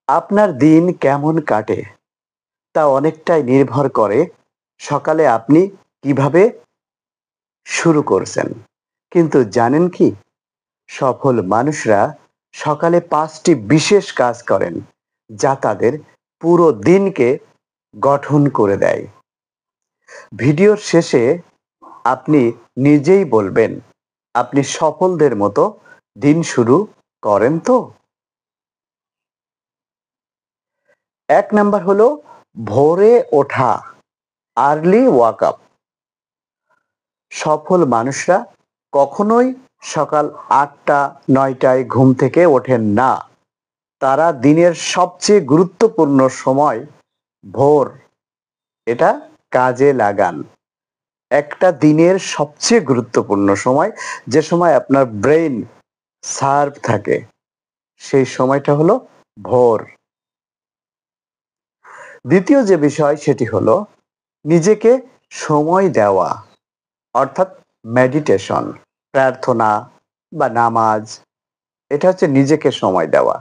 আপনার দিন কেমন কাটে তা অনেকটাই নির্ভর করে সকালে আপনি কিভাবে শুরু করছেন। কিন্তু জানেন কি? সফল মানুষরা সকালে ৫টি বিশেষ কাজ করেন যা তাদের পুরো দিনকে গঠন করে দেয়। ভিডিওর শেষে আপনি নিজেই বলবেন আপনি সফলদের মতো দিন শুরু করেন তো? ১ নাম্বার হলো ভোরে ওঠা, আর্লি ওয়াক আপ। সফল মানুষরা কখনোই সকাল ৮টা-৯টায় ঘুম থেকে ওঠেন না। তারা দিনের সবচেয়ে গুরুত্বপূর্ণ সময় ভোর এটা কাজে লাগান। একটা দিনের সবচেয়ে গুরুত্বপূর্ণ সময়, যে সময় আপনার ব্রেইন শার্প থাকে, সেই সময়টা হলো ভোর। দ্বিতীয় যে বিষয় সেটি হলো নিজেকে সময় দেওয়া, অর্থাৎ মেডিটেশন, প্রার্থনা বা নামাজ। এটা হচ্ছে নিজেকে সময় দেওয়া।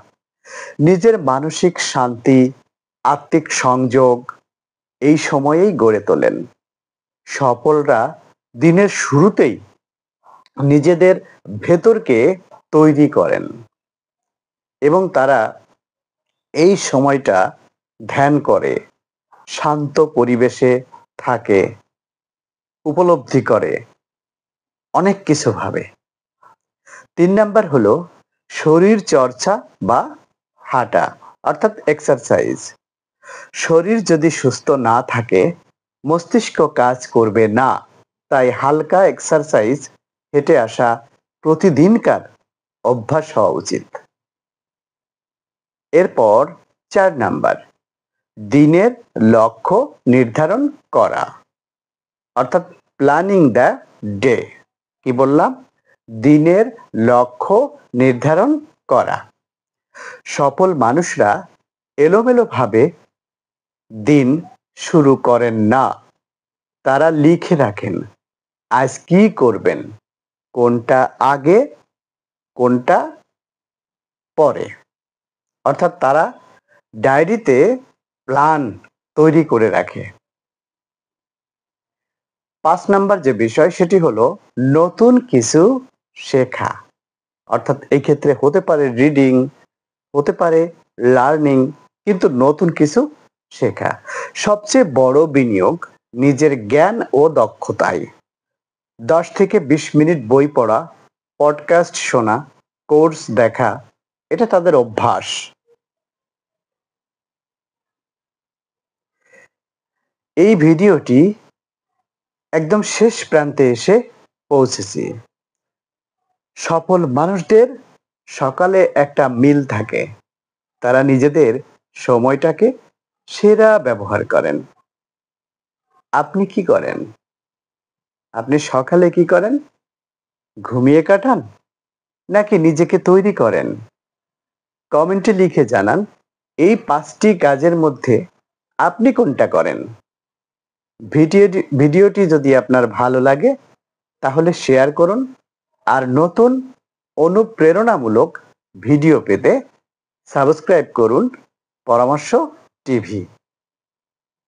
নিজের মানসিক শান্তি, আত্মিক সংযোগ এই সময়েই গড়ে তোলেন। সফলরা দিনের শুরুতেই নিজেদের ভেতরকে তৈরি করেন এবং তারা এই সময়টা ধ্যান করে, শান্ত পরিবেশে থাকে, উপলব্ধি করে, অনেক কিছু ভাবে। ৩ নাম্বার হলো শরীর চর্চা বা হাঁটা, অর্থাৎ এক্সারসাইজ। শরীর যদি সুস্থ না থাকে মস্তিষ্ক কাজ করবে না, তাই হালকা এক্সারসাইজ, হেঁটে আসা প্রতিদিনকার অভ্যাস হওয়া উচিত। এরপর ৪ নাম্বার দিনের লক্ষ্য নির্ধারণ করা, অর্থাৎ প্ল্যানিং দ্য ডে। কি বললাম? দিনের লক্ষ্য নির্ধারণ করা। সফল মানুষরা এলোমেলোভাবে দিন শুরু করেন না, তারা লিখে রাখেন আজ কি করবেন, কোনটা আগে কোনটা পরে। অর্থাৎ তারা ডায়েরিতে প্ল্যান তৈরি করে রাখে। ৫ নাম্বার যে বিষয় সেটি হলো নতুন কিছু শেখা, অর্থাৎ এই ক্ষেত্রে হতে পারে রিডিং, হতে পারে লার্নিং, কিন্তু নতুন কিছু শেখা। সবচেয়ে বড় বিনিয়োগ নিজের জ্ঞান ও দক্ষতায়। ১০ থেকে ২০ মিনিট বই পড়া, পডকাস্ট শোনা, কোর্স দেখা, এটা তাদের অভ্যাস। এই ভিডিওটি একদম শেষ প্রান্তে এসে পৌঁছেছি। সফল মানুষদের সকালে একটা মিল থাকে, তারা নিজেদের সময়টাকে সেরা ব্যবহার করেন। আপনি কি করেন? আপনি সকালে কি করেন? ঘুমিয়ে কাটান নাকি নিজেকে তৈরি করেন? কমেন্টে লিখে জানান এই ৫টি কাজের মধ্যে আপনি কোনটা করেন। ভিডিওটি যদি আপনার ভালো লাগে তাহলে শেয়ার করুন, আর নতুন অনুপ্রেরণামূলক ভিডিও পেতে সাবস্ক্রাইব করুন পরামর্শ টিভি।